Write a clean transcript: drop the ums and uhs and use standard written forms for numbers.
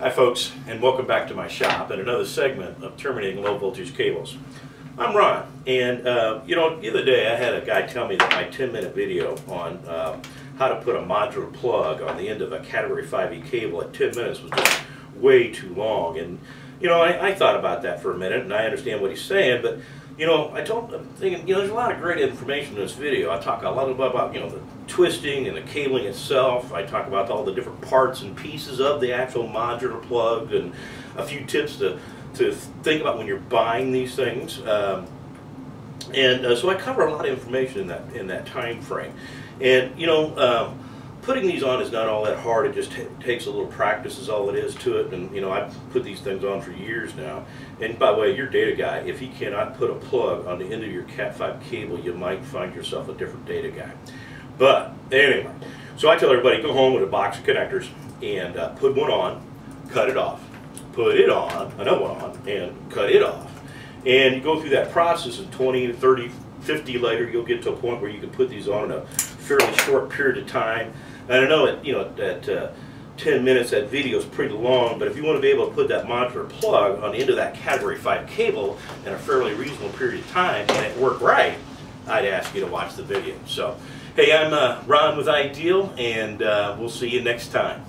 Hi folks, and welcome back to my shop and another segment of terminating low voltage cables. I'm Ron, and the other day I had a guy tell me that my 10-minute video on how to put a modular plug on the end of a Category 5E cable at 10 minutes was just way too long. And I thought about that for a minute, and I understand what he's saying, but I told him, thinking, there's a lot of great information in this video. I talk a lot about the twisting and the cabling itself. I talk about all the different parts and pieces of the actual modular plug, and a few tips to think about when you're buying these things. So I cover a lot of information in that time frame. And putting these on is not all that hard. It just takes a little practice is all it is to it. And I've put these things on for years now. And by the way, your data guy, if he cannot put a plug on the end of your Cat 5 cable, you might find yourself a different data guy. But anyway, so I tell everybody, go home with a box of connectors and put one on, cut it off. Put it on, another one on, and cut it off. And you go through that process, and 20 to 30, 50 later, you'll get to a point where you can put these on in a fairly short period of time. And I know at 10 minutes that video is pretty long, but if you want to be able to put that modular plug on the end of that Category 5 cable in a fairly reasonable period of time and it work right, I'd ask you to watch the video. So, hey, I'm Ron with Ideal, and we'll see you next time.